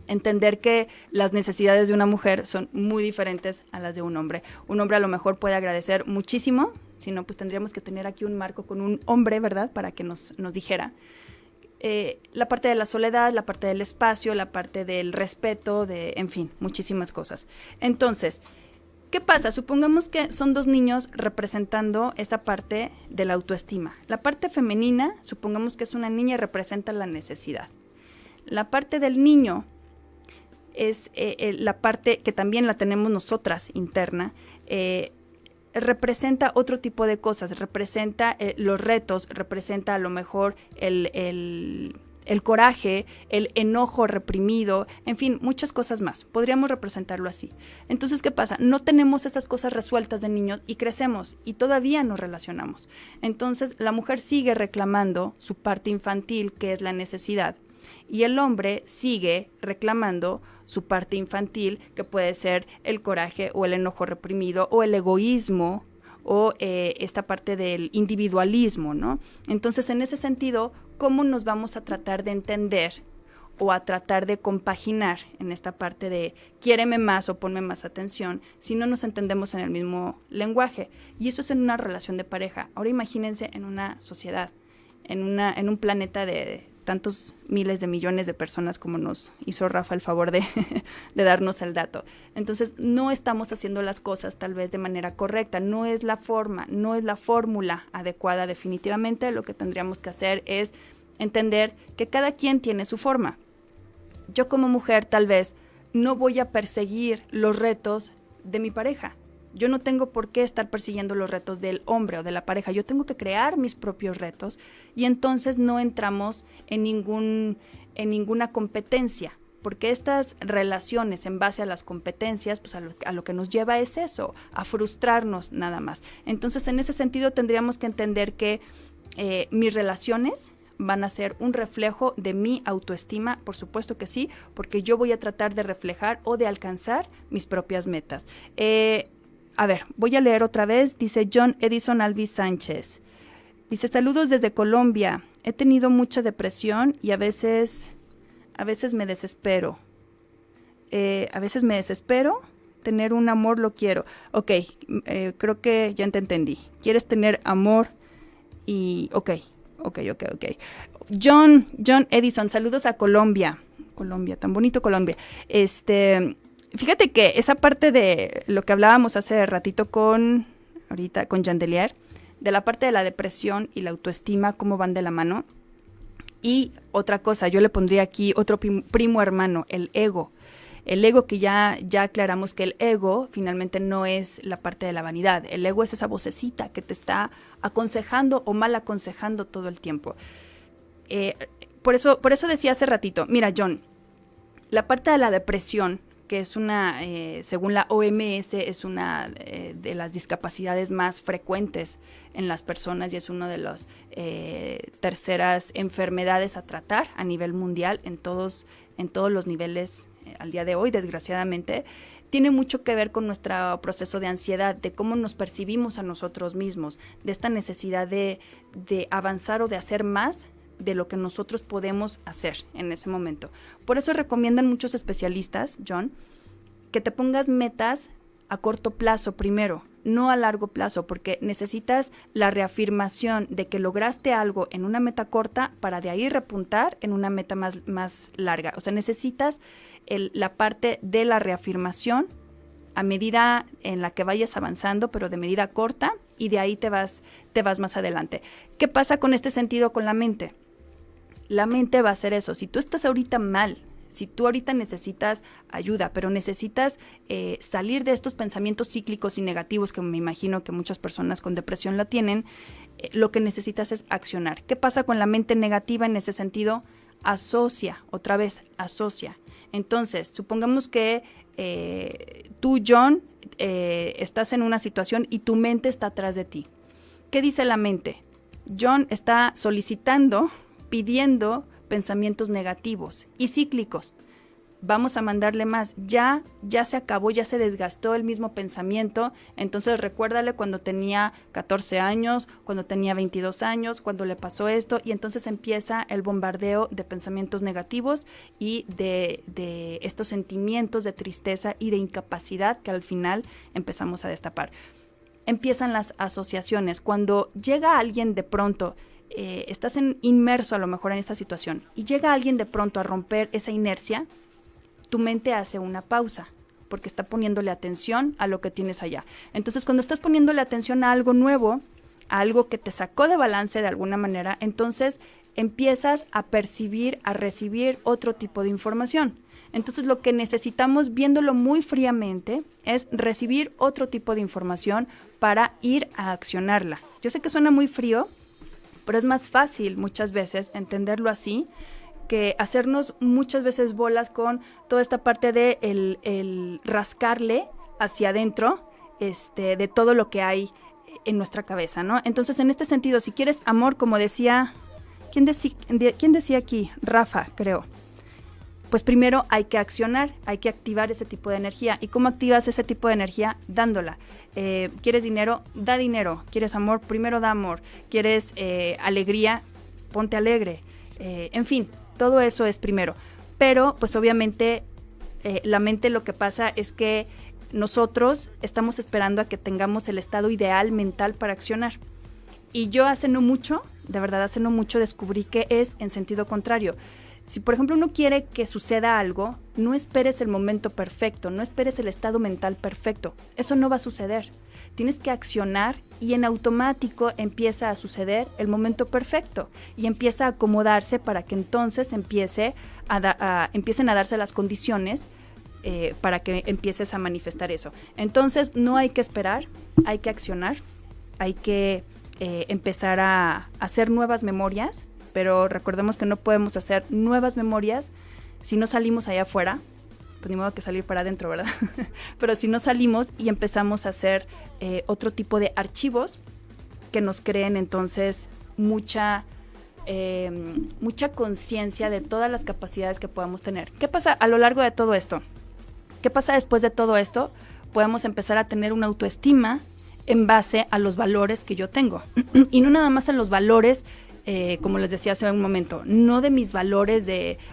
entender que las necesidades de una mujer son muy diferentes a las de un hombre. Un hombre a lo mejor puede agradecer muchísimo, si no, pues tendríamos que tener aquí un marco con un hombre, ¿verdad? Para que nos dijera. La parte de la soledad, la parte del espacio, la parte del respeto, en fin, muchísimas cosas. Entonces, ¿qué pasa? Supongamos que son dos niños representando esta parte de la autoestima. La parte femenina, supongamos que es una niña y representa la necesidad. La parte del niño es la parte que también la tenemos nosotras interna, representa otro tipo de cosas, representa los retos, representa a lo mejor el coraje, el enojo reprimido, en fin, muchas cosas más. Podríamos representarlo así. Entonces, ¿qué pasa? No tenemos esas cosas resueltas de niños y crecemos y todavía nos relacionamos. Entonces, la mujer sigue reclamando su parte infantil, que es la necesidad, y el hombre sigue reclamando su parte infantil, que puede ser el coraje o el enojo reprimido o el egoísmo o esta parte del individualismo, ¿no? Entonces, en ese sentido, ¿cómo nos vamos a tratar de entender o a tratar de compaginar en esta parte de quiéreme más o ponme más atención si no nos entendemos en el mismo lenguaje? Y eso es en una relación de pareja. Ahora imagínense en una sociedad, en un planeta de tantos miles de millones de personas como nos hizo Rafa el favor de darnos el dato. Entonces, no estamos haciendo las cosas tal vez de manera correcta, no es la forma, no es la fórmula adecuada. Definitivamente lo que tendríamos que hacer es entender que cada quien tiene su forma. Yo como mujer tal vez no voy a perseguir los retos de mi pareja. Yo no tengo por qué estar persiguiendo los retos del hombre o de la pareja. Yo tengo que crear mis propios retos y entonces no entramos en ninguna competencia, porque estas relaciones en base a las competencias, pues a lo que nos lleva es eso, a frustrarnos nada más. Entonces, en ese sentido tendríamos que entender que mis relaciones van a ser un reflejo de mi autoestima, por supuesto que sí, porque yo voy a tratar de reflejar o de alcanzar mis propias metas. A ver, voy a leer otra vez. Dice John Edison Alvis Sánchez. Dice, saludos desde Colombia. He tenido mucha depresión y a veces me desespero. A veces me desespero. Tener un amor lo quiero. Ok, creo que ya te entendí. Quieres tener amor y... Ok. John Edison, saludos a Colombia. Colombia, tan bonito Colombia. Fíjate que esa parte de lo que hablábamos hace ratito con Yandelier, de la parte de la depresión y la autoestima, cómo van de la mano. Y otra cosa, yo le pondría aquí otro primo hermano, el ego. El ego, que ya aclaramos que el ego finalmente no es la parte de la vanidad. El ego es esa vocecita que te está aconsejando o mal aconsejando todo el tiempo. Por eso decía hace ratito, mira John, la parte de la depresión que es según la OMS, es una de las discapacidades más frecuentes en las personas y es una de las terceras enfermedades a tratar a nivel mundial en todos los niveles al día de hoy, desgraciadamente. Tiene mucho que ver con nuestro proceso de ansiedad, de cómo nos percibimos a nosotros mismos, de esta necesidad de avanzar o de hacer más de lo que nosotros podemos hacer en ese momento. Por eso recomiendan muchos especialistas, John, que te pongas metas a corto plazo primero, no a largo plazo, porque necesitas la reafirmación de que lograste algo en una meta corta para de ahí repuntar en una meta más larga. O sea, necesitas la parte de la reafirmación a medida en la que vayas avanzando, pero de medida corta, y de ahí te vas más adelante. ¿Qué pasa con este sentido con la mente? La mente va a hacer eso. Si tú estás ahorita mal, si tú ahorita necesitas ayuda, pero necesitas salir de estos pensamientos cíclicos y negativos que me imagino que muchas personas con depresión la tienen, lo que necesitas es accionar. ¿Qué pasa con la mente negativa en ese sentido? Asocia. Entonces, supongamos que tú, John, estás en una situación y tu mente está atrás de ti. ¿Qué dice la mente? John está pidiendo pensamientos negativos y cíclicos. Vamos a mandarle más. Ya se acabó, ya se desgastó el mismo pensamiento. Entonces recuérdale cuando tenía 14 años, cuando tenía 22 años, cuando le pasó esto. Y entonces empieza el bombardeo de pensamientos negativos y de estos sentimientos de tristeza y de incapacidad que al final empezamos a destapar. Empiezan las asociaciones. Cuando llega alguien de pronto, estás inmerso a lo mejor en esta situación y llega alguien de pronto a romper esa inercia, tu mente hace una pausa porque está poniéndole atención a lo que tienes allá. Entonces, cuando estás poniéndole atención a algo nuevo, a algo que te sacó de balance de alguna manera, entonces empiezas a percibir, a recibir otro tipo de información. Entonces, lo que necesitamos, viéndolo muy fríamente, es recibir otro tipo de información para ir a accionarla. Yo sé que suena muy frío, pero es más fácil muchas veces entenderlo así que hacernos muchas veces bolas con toda esta parte de el rascarle hacia adentro de todo lo que hay en nuestra cabeza, ¿no? Entonces, en este sentido, si quieres amor, como decía, ¿quién decía aquí? Rafa, creo. Pues primero hay que accionar, hay que activar ese tipo de energía. ¿Y cómo activas ese tipo de energía? Dándola. ¿Quieres dinero? Da dinero. ¿Quieres amor? Primero da amor. ¿Quieres alegría? Ponte alegre. En fin, todo eso es primero. Pero, pues obviamente, la mente lo que pasa es que nosotros estamos esperando a que tengamos el estado ideal mental para accionar. Y yo hace no mucho descubrí que es en sentido contrario. Si, por ejemplo, uno quiere que suceda algo, no esperes el momento perfecto, no esperes el estado mental perfecto. Eso no va a suceder. Tienes que accionar y en automático empieza a suceder el momento perfecto y empieza a acomodarse para que entonces empiecen a darse las condiciones para que empieces a manifestar eso. Entonces, no hay que esperar, hay que accionar, hay que empezar a hacer nuevas memorias. Pero recordemos que no podemos hacer nuevas memorias si no salimos allá afuera. Pues ni modo que salir para adentro, ¿verdad? Pero si no salimos y empezamos a hacer otro tipo de archivos que nos creen entonces mucha conciencia de todas las capacidades que podamos tener. ¿Qué pasa a lo largo de todo esto? ¿Qué pasa después de todo esto? Podemos empezar a tener una autoestima en base a los valores que yo tengo. Y no nada más a los valores como les decía hace un momento, no de mis valores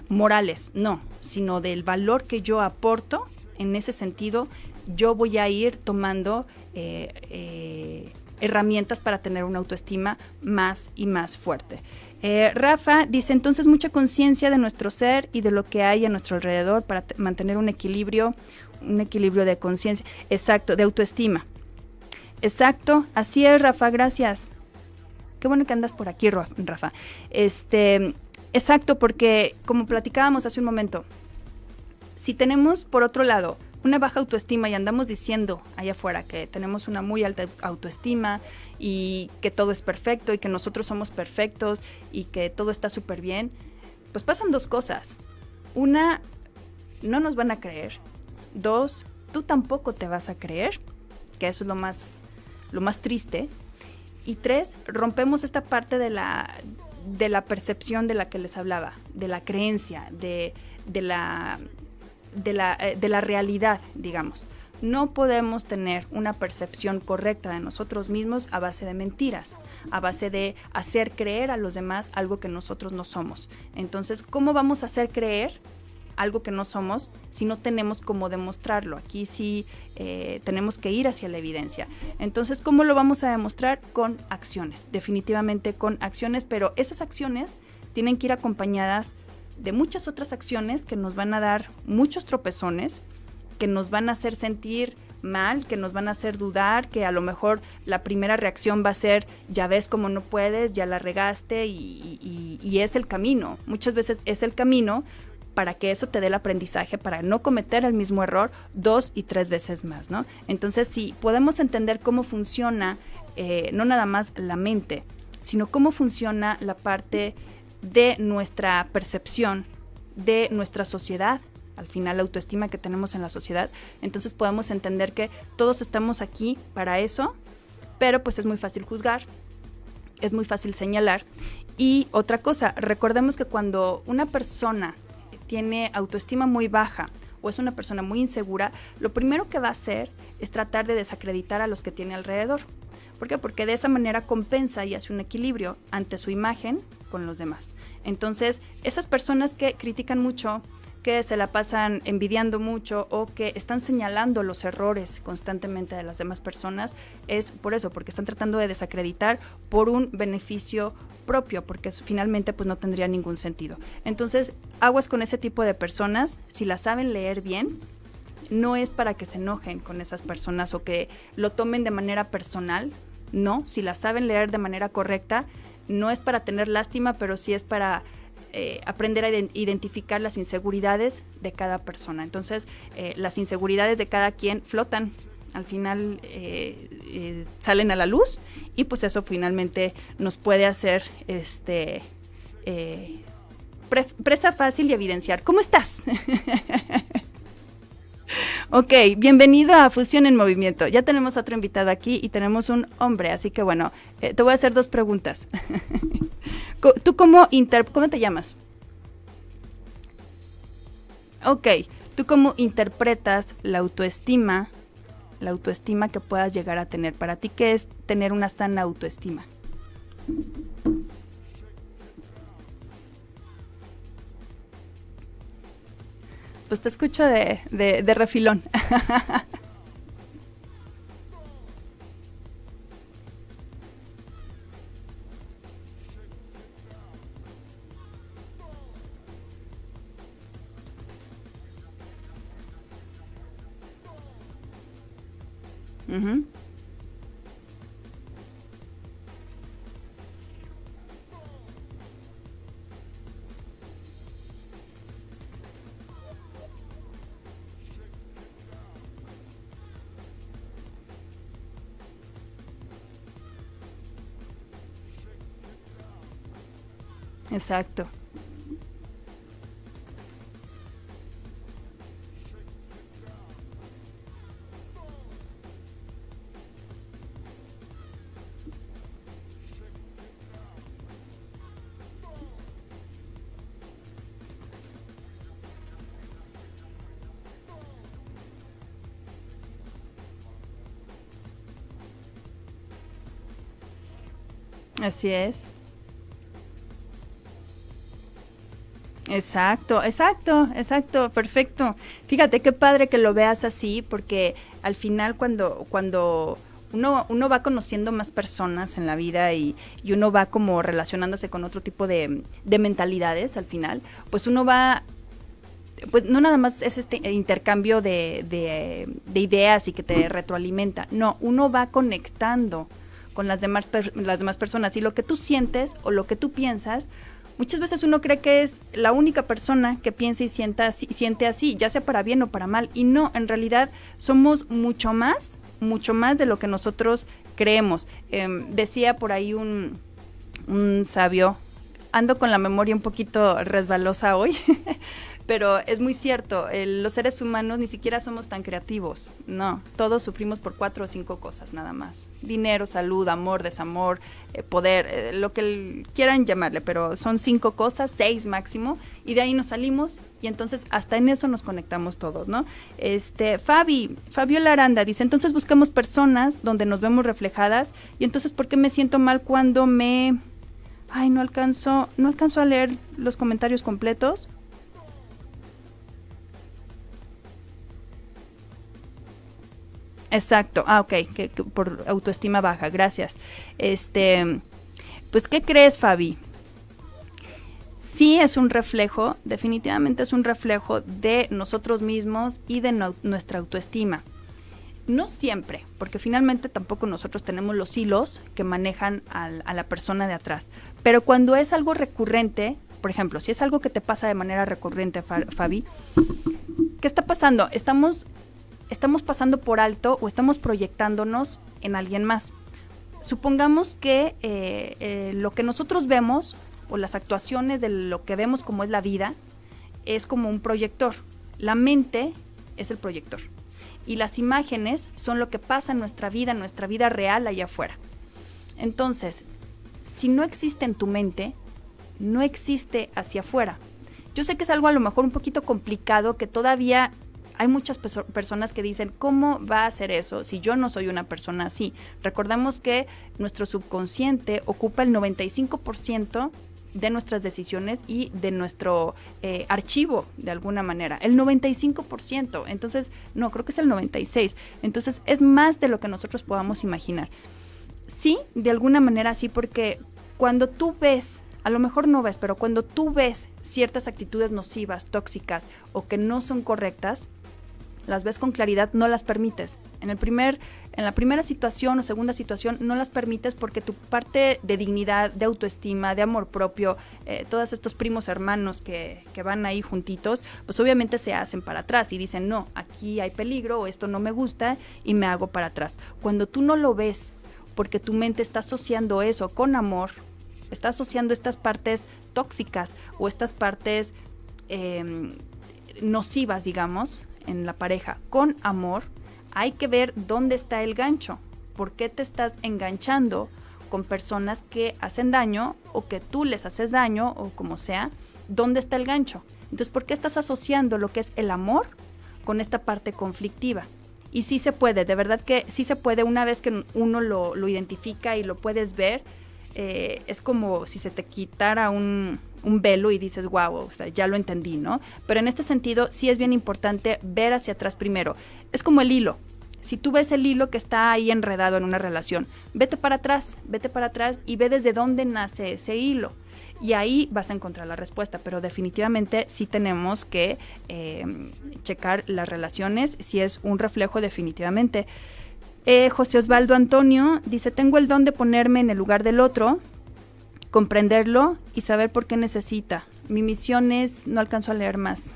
morales, no, sino del valor que yo aporto. En ese sentido, yo voy a ir tomando herramientas para tener una autoestima más y más fuerte. Rafa dice, entonces mucha conciencia de nuestro ser y de lo que hay a nuestro alrededor para mantener un equilibrio de conciencia, exacto, de autoestima. Exacto, así es, Rafa, gracias. Qué bueno que andas por aquí, Rafa. Exacto, porque como platicábamos hace un momento, si tenemos, por otro lado, una baja autoestima y andamos diciendo allá afuera que tenemos una muy alta autoestima y que todo es perfecto y que nosotros somos perfectos y que todo está súper bien, pues pasan dos cosas. Una, no nos van a creer. 2, tú tampoco te vas a creer, que eso es lo más triste. Y 3, rompemos esta parte de la percepción de la que les hablaba, de la creencia, de la realidad, digamos. No podemos tener una percepción correcta de nosotros mismos a base de mentiras, a base de hacer creer a los demás algo que nosotros no somos. Entonces, ¿cómo vamos a hacer creer algo que no somos si no tenemos cómo demostrarlo? Aquí sí tenemos que ir hacia la evidencia. Entonces, ¿cómo lo vamos a demostrar? Con acciones, definitivamente con acciones, pero esas acciones tienen que ir acompañadas de muchas otras acciones que nos van a dar muchos tropezones, que nos van a hacer sentir mal, que nos van a hacer dudar, que a lo mejor la primera reacción va a ser, ya ves cómo no puedes, ya la regaste y es el camino. Muchas veces es el camino para que eso te dé el aprendizaje, para no cometer el mismo error 2 y 3 veces más, ¿no? Entonces, si podemos entender cómo funciona, no nada más la mente, sino cómo funciona la parte de nuestra percepción, de nuestra sociedad, al final la autoestima que tenemos en la sociedad, entonces podemos entender que todos estamos aquí para eso, pero pues es muy fácil juzgar, es muy fácil señalar. Y otra cosa, recordemos que cuando una persona tiene autoestima muy baja o es una persona muy insegura, lo primero que va a hacer es tratar de desacreditar a los que tiene alrededor. ¿Por qué? Porque de esa manera compensa y hace un equilibrio ante su imagen con los demás. Entonces, esas personas que critican mucho, que se la pasan envidiando mucho o que están señalando los errores constantemente de las demás personas, es por eso, porque están tratando de desacreditar por un beneficio propio, porque finalmente pues no tendría ningún sentido. Entonces, aguas con ese tipo de personas, si las saben leer bien, no es para que se enojen con esas personas o que lo tomen de manera personal, no, si las saben leer de manera correcta, no es para tener lástima, pero sí es para aprender a identificar las inseguridades de cada persona. Entonces, las inseguridades de cada quien flotan, al final salen a la luz y pues eso finalmente nos puede hacer presa fácil y evidenciar. ¿Cómo estás? Ok, bienvenido a Fusión en Movimiento. Ya tenemos otro invitado aquí y tenemos un hombre, así que bueno, te voy a hacer 2 preguntas. ¿Tú cómo te llamas? Ok, ¿tú cómo interpretas la autoestima que puedas llegar a tener? Para ti, ¿qué es tener una sana autoestima? Pues te escucho de refilón. Uh-huh. Exacto. Así es. Exacto, perfecto. Fíjate qué padre que lo veas así, porque al final cuando uno va conociendo más personas en la vida y uno va como relacionándose con otro tipo de mentalidades al final, pues uno va, pues no nada más es este intercambio de ideas y que te retroalimenta, no, uno va conectando con las demás personas y lo que tú sientes o lo que tú piensas, muchas veces uno cree que es la única persona que piensa y siente así, ya sea para bien o para mal, y no, en realidad somos mucho más de lo que nosotros creemos. Decía por ahí un sabio, ando con la memoria un poquito resbalosa hoy, Pero es muy cierto, los seres humanos ni siquiera somos tan creativos, no, todos sufrimos por 4 o 5 cosas nada más: dinero, salud, amor, desamor, poder, lo que quieran llamarle, pero son 5 cosas, 6 máximo, y de ahí nos salimos y entonces hasta en eso nos conectamos todos, ¿no? Fabiola Aranda dice, entonces buscamos personas donde nos vemos reflejadas, y entonces ¿por qué me siento mal cuando no alcanzo a leer los comentarios completos? Exacto, ok, que por autoestima baja, gracias. Pues, ¿qué crees, Fabi? Sí es un reflejo, definitivamente es un reflejo de nosotros mismos y de nuestra autoestima. No siempre, porque finalmente tampoco nosotros tenemos los hilos que manejan a la persona de atrás. Pero cuando es algo recurrente, por ejemplo, si es algo que te pasa de manera recurrente, Fabi, ¿qué está pasando? Estamos pasando por alto o estamos proyectándonos en alguien más. Supongamos que lo que nosotros vemos o las actuaciones de lo que vemos como es la vida es como un proyector. La mente es el proyector y las imágenes son lo que pasa en nuestra vida real allá afuera. Entonces, si no existe en tu mente, no existe hacia afuera. Yo sé que es algo a lo mejor un poquito complicado, que todavía hay muchas personas que dicen, ¿cómo va a ser eso si yo no soy una persona así? Recordamos que nuestro subconsciente ocupa el 95% de nuestras decisiones y de nuestro archivo, de alguna manera. El 95%. Entonces, no, creo que es el 96%. Entonces, es más de lo que nosotros podamos imaginar. Sí, de alguna manera sí, porque cuando tú ves, a lo mejor no ves, pero cuando tú ves ciertas actitudes nocivas, tóxicas o que no son correctas, las ves con claridad, no las permites. En la primera situación o segunda situación no las permites porque tu parte de dignidad, de autoestima, de amor propio, todos estos primos hermanos que van ahí juntitos, pues obviamente se hacen para atrás y dicen, no, aquí hay peligro o esto no me gusta y me hago para atrás. Cuando tú no lo ves porque tu mente está asociando eso con amor, está asociando estas partes tóxicas o estas partes nocivas, digamos, en la pareja con amor, hay que ver dónde está el gancho. ¿Por qué te estás enganchando con personas que hacen daño o que tú les haces daño o como sea? ¿Dónde está el gancho? Entonces, ¿por qué estás asociando lo que es el amor con esta parte conflictiva? Y sí se puede, de verdad que sí se puede. Una vez que uno lo identifica y lo puedes ver, es como si se te quitara un velo y dices, wow, o sea, ya lo entendí, ¿no? Pero en este sentido sí es bien importante ver hacia atrás primero. Es como el hilo. Si tú ves el hilo que está ahí enredado en una relación, vete para atrás y ve desde dónde nace ese hilo. Y ahí vas a encontrar la respuesta, pero definitivamente sí tenemos que checar las relaciones, si es un reflejo definitivamente. José Osvaldo Antonio dice, tengo el don de ponerme en el lugar del otro, comprenderlo y saber por qué necesita. Mi misión es, no alcanzo a leer más.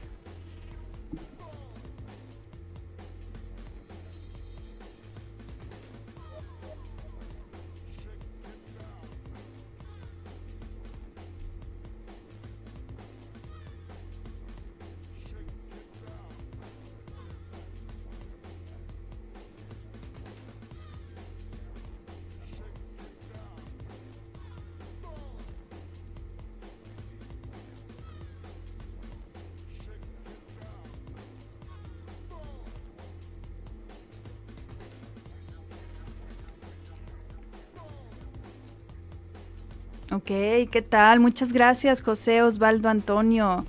Ok, ¿qué tal? Muchas gracias, José Osvaldo Antonio.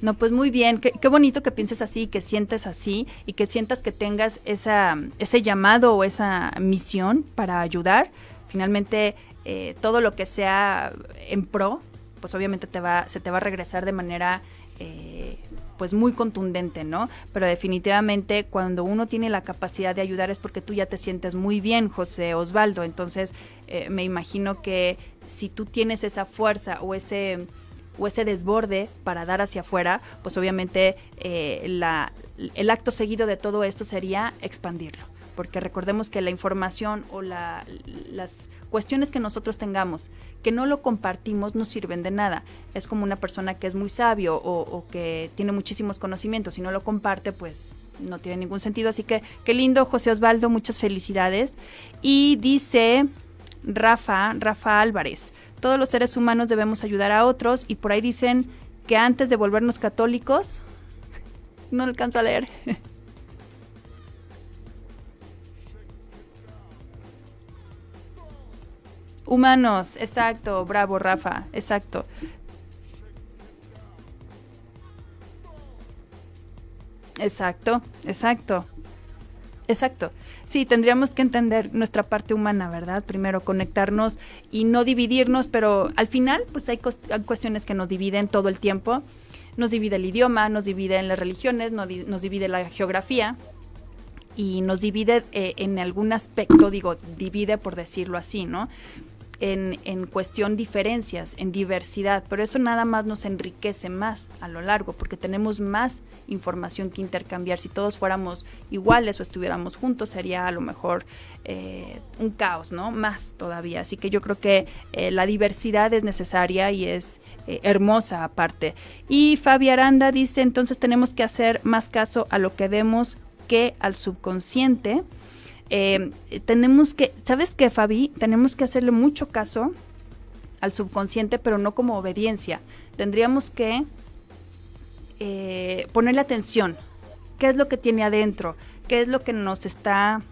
No, pues muy bien, qué bonito que pienses así, que sientes así y que sientas que tengas ese llamado o esa misión para ayudar. Finalmente, todo lo que sea en pro, pues obviamente se te va a regresar de manera pues muy contundente, ¿no? Pero definitivamente cuando uno tiene la capacidad de ayudar es porque tú ya te sientes muy bien, José Osvaldo. Entonces, me imagino que si tú tienes esa fuerza o ese desborde para dar hacia afuera, pues obviamente el acto seguido de todo esto sería expandirlo. porque recordemos que la información o las cuestiones que nosotros tengamos que no lo compartimos no sirven de nada. Es como una persona que es muy sabio o que tiene muchísimos conocimientos, si no lo comparte, pues no tiene ningún sentido. Así que qué lindo, José Osvaldo, muchas felicidades. Y dice Rafa Álvarez, todos los seres humanos debemos ayudar a otros, y por ahí dicen que antes de volvernos católicos, no alcanzo a leer. Humanos, exacto, bravo Rafa, exacto. Exacto. Sí, tendríamos que entender nuestra parte humana, ¿verdad? Primero conectarnos y no dividirnos, pero al final pues hay cuestiones que nos dividen todo el tiempo. Nos divide el idioma, nos divide las religiones, nos divide la geografía y nos divide en algún aspecto, divide por decirlo así, ¿no? En cuestión diferencias, en diversidad, pero eso nada más nos enriquece más a lo largo, porque tenemos más información que intercambiar. Si todos fuéramos iguales o estuviéramos juntos, sería a lo mejor un caos, ¿no? Más todavía. Así que yo creo que la diversidad es necesaria y es hermosa aparte. Y Fabi Aranda dice, entonces tenemos que hacer más caso a lo que vemos que al subconsciente. Tenemos que, ¿sabes qué, Fabi? Tenemos que hacerle mucho caso al subconsciente, pero no como obediencia. Tendríamos que ponerle atención. ¿Qué es lo que tiene adentro? ¿Qué es lo que nos está,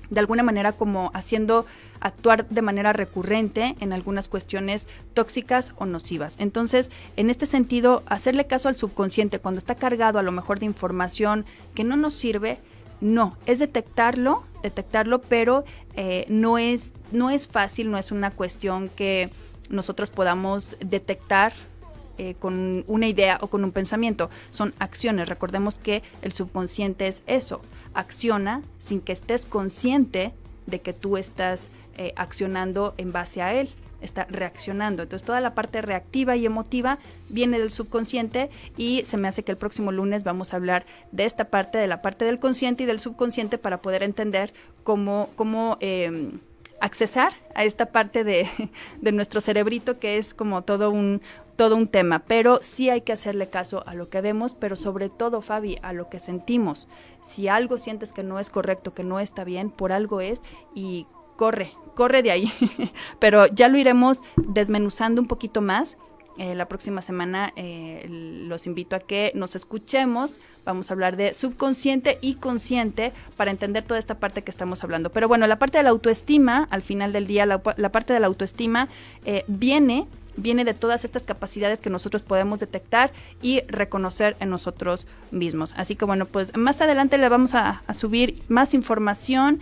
de alguna manera, como haciendo actuar de manera recurrente en algunas cuestiones tóxicas o nocivas? Entonces, en este sentido, hacerle caso al subconsciente cuando está cargado a lo mejor de información que no nos sirve, no, es detectarlo, pero no es fácil, no es una cuestión que nosotros podamos detectar con una idea o con un pensamiento. Son acciones. Recordemos que el subconsciente es eso, acciona sin que estés consciente de que tú estás accionando en base a él. Está reaccionando. Entonces toda la parte reactiva y emotiva viene del subconsciente, y se me hace que el próximo lunes vamos a hablar de esta parte, de la parte del consciente y del subconsciente, para poder entender cómo accesar a esta parte de nuestro cerebrito, que es como todo un tema. Pero sí hay que hacerle caso a lo que vemos, pero sobre todo, Fabi, a lo que sentimos. Si algo sientes que no es correcto, que no está bien, por algo es, y corre de ahí. Pero ya lo iremos desmenuzando un poquito más. La próxima semana los invito a que nos escuchemos. Vamos a hablar de subconsciente y consciente para entender toda esta parte que estamos hablando. Pero bueno, la parte de la autoestima, al final del día, la parte de la autoestima viene de todas estas capacidades que nosotros podemos detectar y reconocer en nosotros mismos. Así que bueno, pues más adelante le vamos a subir más información.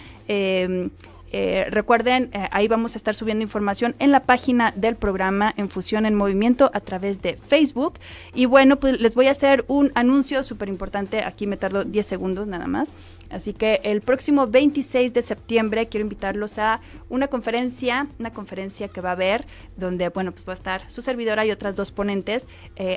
Recuerden, ahí vamos a estar subiendo información en la página del programa En Fusión en Movimiento a través de Facebook. Y bueno, pues les voy a hacer un anuncio súper importante. Aquí me tardo 10 segundos nada más. Así que el próximo 26 de septiembre quiero invitarlos a una conferencia que va a haber, donde, bueno, pues va a estar su servidora y otras dos ponentes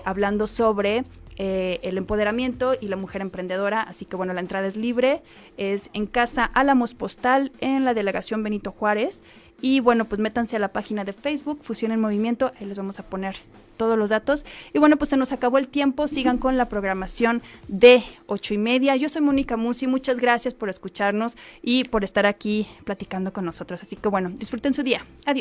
hablando sobre el empoderamiento y la mujer emprendedora. Así que bueno, la entrada es libre, es en Casa Álamos Postal, en la delegación Benito Juárez. Y bueno, pues métanse a la página de Facebook, Fusión en Movimiento, ahí les vamos a poner todos los datos. Y bueno, pues se nos acabó el tiempo, sigan con la programación de 8:30. Yo soy Mónica Musi, muchas gracias por escucharnos y por estar aquí platicando con nosotros. Así que bueno, disfruten su día. Adiós.